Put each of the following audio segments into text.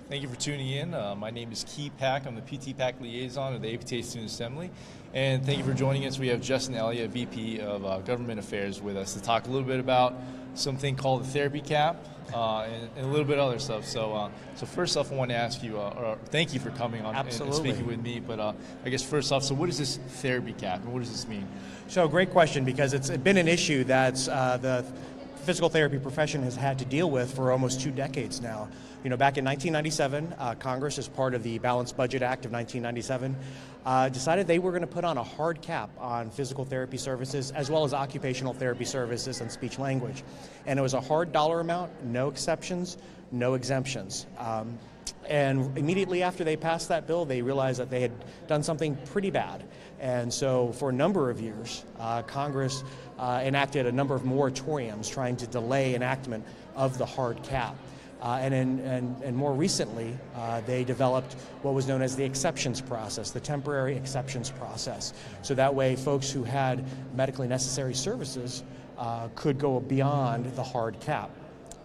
Thank you for tuning in. My name is Key Pack. I'm the PT Pack Liaison of the APTA Student Assembly. And thank you for joining us. We have Justin Elliott, VP of Government Affairs, with us to talk a little bit about something called the therapy cap and a little bit of other stuff. So first off, I want to ask you, thank you for coming on and speaking with me. But I guess first off, so what is this therapy cap and what does this mean? So great question, because it's been an issue that the physical therapy profession has had to deal with for almost 2 decades now. You know, back in 1997, Congress, as part of the Balanced Budget Act of 1997, decided they were going to put on a hard cap on physical therapy services as well as occupational therapy services and speech language. And it was a hard dollar amount, no exceptions, no exemptions. And immediately after they passed that bill, they realized that they had done something pretty bad. And so for a number of years, Congress enacted a number of moratoriums trying to delay enactment of the hard cap. And more recently, they developed what was known as the exceptions process, the temporary exceptions process. So that way, folks who had medically necessary services could go beyond the hard cap.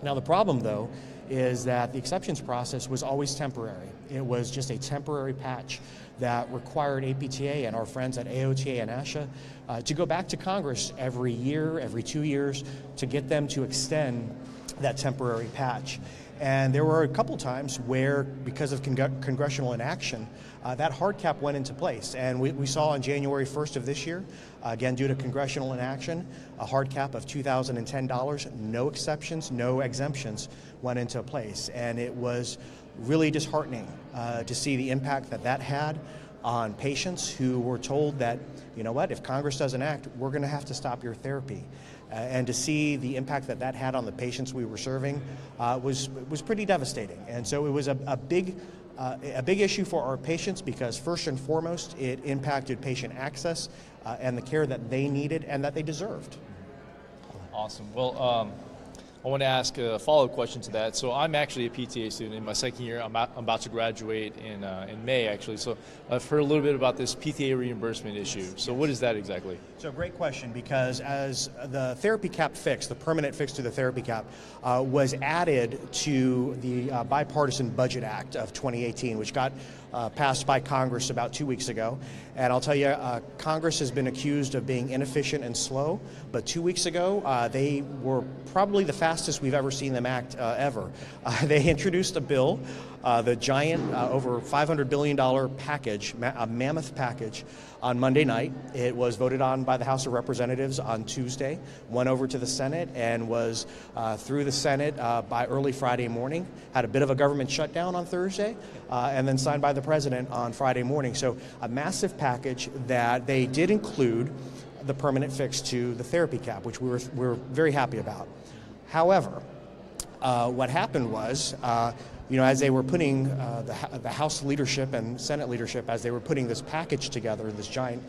Now, the problem, though, is that the exceptions process was always temporary. It was just a temporary patch that required APTA and our friends at AOTA and ASHA to go back to Congress every year, every 2 years, to get them to extend that temporary patch. And there were a couple times where, because of congressional inaction, that hard cap went into place. And we saw on January 1st of this year, again due to congressional inaction, a hard cap of $2,010, no exceptions, no exemptions went into place. And it was really disheartening to see the impact that had on patients who were told that, you know what, if Congress doesn't act, we're going to have to stop your therapy. And to see the impact that had on the patients we were serving was pretty devastating. And so it was a big issue for our patients, because first and foremost, it impacted patient access and the care that they needed and that they deserved. Awesome. Well, I want to ask a follow-up question to that. So I'm actually a PTA student in my second year. I'm about to graduate in May, actually. So I've heard a little bit about this PTA reimbursement issue. So what is that exactly? So great question, because as the therapy cap fix, the permanent fix to the therapy cap, was added to the Bipartisan Budget Act of 2018, which got passed by Congress about 2 weeks ago. And I'll tell you, Congress has been accused of being inefficient and slow, but 2 weeks ago, they were probably the fastest we've ever seen them act ever. They introduced a bill, the giant, over $500 billion package, a mammoth package, on Monday night. It was voted on by the House of Representatives on Tuesday, went over to the Senate, and was through the Senate by early Friday morning, had a bit of a government shutdown on Thursday, and then signed by the President on Friday morning. So a massive package that they did include the permanent fix to the therapy cap, which we're very happy about. However, what happened was, as they were putting the House leadership and Senate leadership, as they were putting this package together, this giant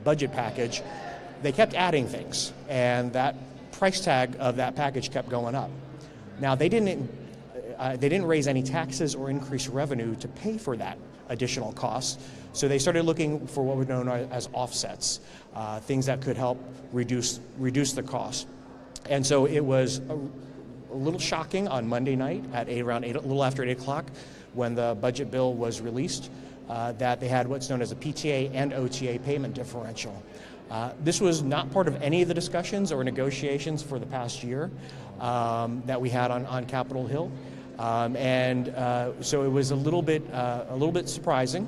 budget package, they kept adding things, and that price tag of that package kept going up. Now, they didn't raise any taxes or increase revenue to pay for that additional cost, so they started looking for what were known as offsets, things that could help reduce the cost. And so it was a little shocking on Monday night at a little after 8 o'clock, when the budget bill was released, that they had what's known as a PTA and OTA payment differential. This was not part of any of the discussions or negotiations for the past year that we had on Capitol Hill, so it was a little bit surprising.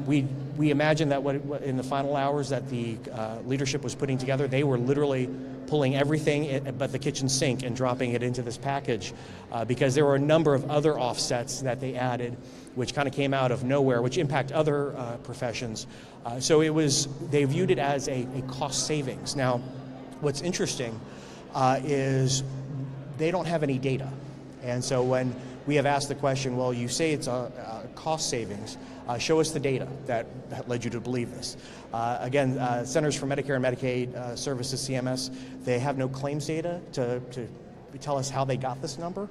We imagined that in the final hours that the leadership was putting together, they were literally pulling everything but the kitchen sink and dropping it into this package, because there were a number of other offsets that they added, which kind of came out of nowhere, which impact other professions. So they viewed it as a cost savings. Now, what's interesting is they don't have any data. And so when we have asked the question, well, you say it's a cost savings, show us the data that led you to believe this. Again, Centers for Medicare and Medicaid Services, CMS, they have no claims data to tell us how they got this number.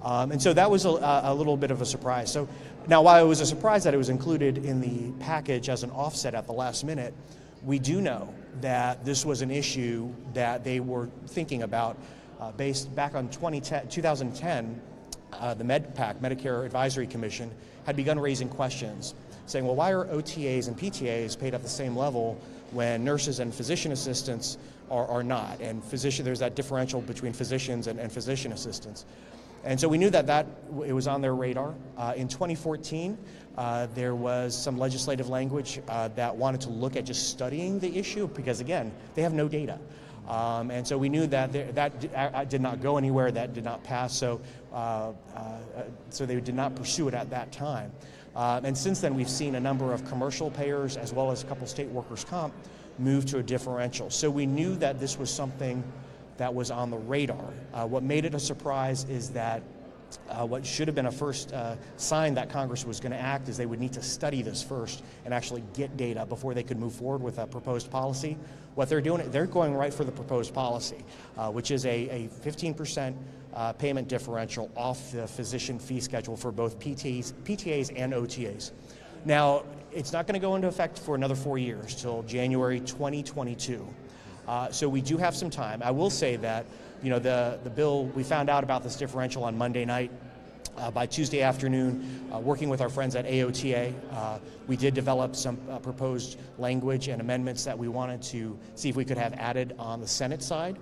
And so that was a little bit of a surprise. So now, while it was a surprise that it was included in the package as an offset at the last minute, we do know that this was an issue that they were thinking about based back on 2010. the MedPAC, Medicare Advisory Commission, had begun raising questions, saying, well, why are OTAs and PTAs paid at the same level when nurses and physician assistants are not? And there's that differential between physicians and physician assistants. And so we knew that it was on their radar. In 2014, there was some legislative language that wanted to look at just studying the issue because, again, they have no data. And so we knew that that did not go anywhere, that did not pass, so they did not pursue it at that time. And since then, we've seen a number of commercial payers as well as a couple state workers' comp move to a differential. So we knew that this was something that was on the radar. What made it a surprise is that what should have been a first sign that Congress was going to act is they would need to study this first and actually get data before they could move forward with a proposed policy. What they're doing, they're going right for the proposed policy, which is a 15% payment differential off the physician fee schedule for both PTAs and OTAs. Now, it's not going to go into effect for another 4 years, till January 2022. So we do have some time. I will say that, the bill, we found out about this differential on Monday night. By Tuesday afternoon, working with our friends at AOTA, we did develop some proposed language and amendments that we wanted to see if we could have added on the Senate side,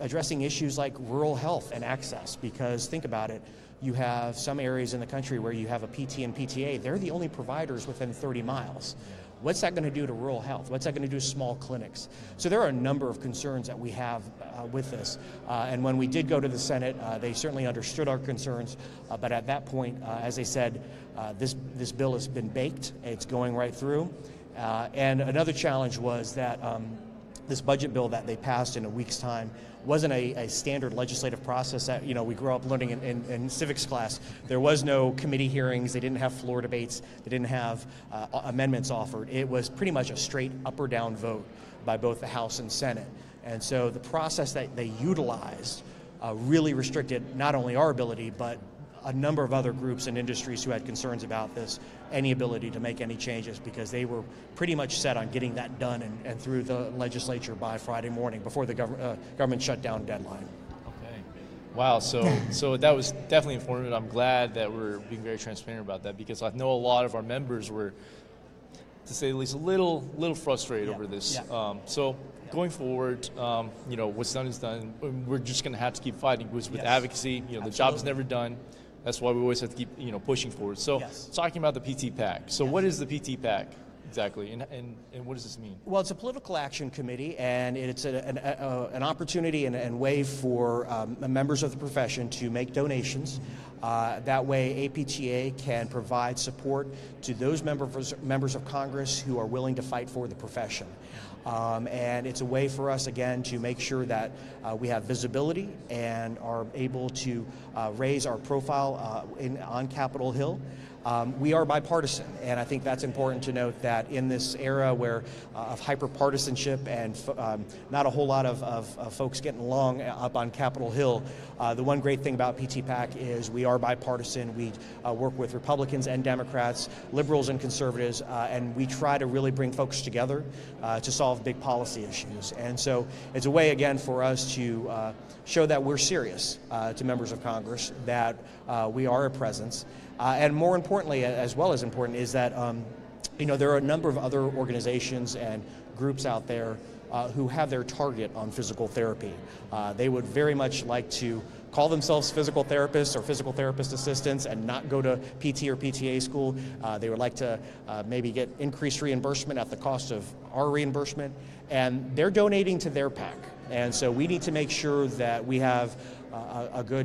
addressing issues like rural health and access, because think about it, you have some areas in the country where you have a PT and PTA, they're the only providers within 30 miles. What's that going to do to rural health? What's that going to do to small clinics? So there are a number of concerns that we have with this. And when we did go to the Senate, they certainly understood our concerns. But at that point, as I said, this bill has been baked. It's going right through. And another challenge was that this budget bill that they passed in a week's time wasn't a standard legislative process that we grew up learning in civics class. There was no committee hearings. They didn't have floor debates. They didn't have amendments offered. It was pretty much a straight up or down vote by both the House and Senate. And so the process that they utilized really restricted not only our ability, but a number of other groups and industries who had concerns about this, any ability to make any changes, because they were pretty much set on getting that done and through the legislature by Friday morning before the government shutdown deadline. Okay. Wow, so that was definitely informative. I'm glad that we're being very transparent about that, because I know a lot of our members were, to say the least, a little frustrated over this. Yeah. So going forward, what's done is done. We're just going to have to keep fighting with advocacy. The job is never done. That's why we always have to keep pushing forward. So talking about the PT PAC. So what is the PT PAC exactly, and what does this mean? Well, it's a political action committee, and it's an opportunity and way for members of the profession to make donations. That way, APTA can provide support to those members of Congress who are willing to fight for the profession. And it's a way for us, again, to make sure that we have visibility and are able to raise our profile on Capitol Hill. We are bipartisan, and I think that's important to note, that in this era where of hyper-partisanship and not a whole lot of folks getting along up on Capitol Hill, the one great thing about PT PAC is we are bipartisan. We work with Republicans and Democrats, liberals and conservatives, and we try to really bring folks together to solve big policy issues. And so it's a way, again, for us to show that we're serious to members of Congress, that we are a presence. And more importantly, as well as important, is that there are a number of other organizations and groups out there who have their target on physical therapy. They would very much like to call themselves physical therapists or physical therapist assistants and not go to PT or PTA school. They would like to maybe get increased reimbursement at the cost of our reimbursement, and they're donating to their PAC. And so we need to make sure that we have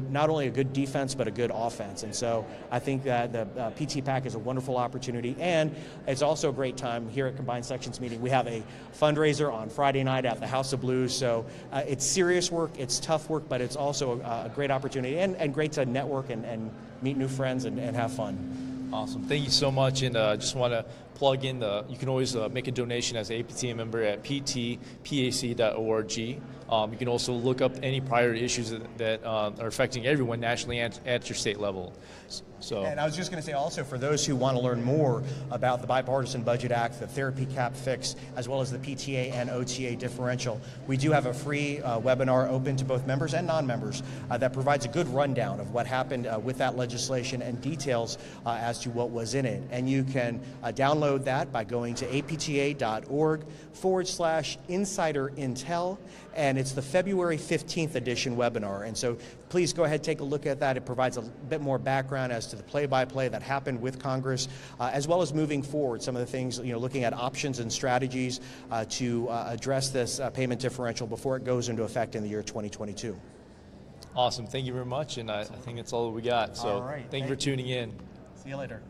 not only a good defense, but a good offense. And so I think that the PT PAC is a wonderful opportunity, and it's also a great time here at Combined Sections Meeting. We have a fundraiser on Friday night at the House of Blues, so it's serious work, it's tough work, but it's also a great opportunity and great to network and meet new friends and have fun. Awesome. Thank you so much, and just want to plug in you can always make a donation as an APTA member at ptpac.org. You can also look up any priority issues that are affecting everyone nationally and at your state level. And I was just going to say also, for those who want to learn more about the Bipartisan Budget Act, the therapy cap fix, as well as the PTA and OTA differential, we do have a free webinar open to both members and non-members that provides a good rundown of what happened with that legislation and details as to what was in it. And you can download that by going to apta.org/insider intel, and it's the February 15th edition webinar. And so please go ahead, take a look at that. It provides a bit more background as to the play-by-play that happened with Congress, as well as moving forward, some of the things, looking at options and strategies to address this payment differential before it goes into effect in the year 2022. Awesome. Thank you very much, and I think that's all we got. So all right. thank you for tuning in. See you later.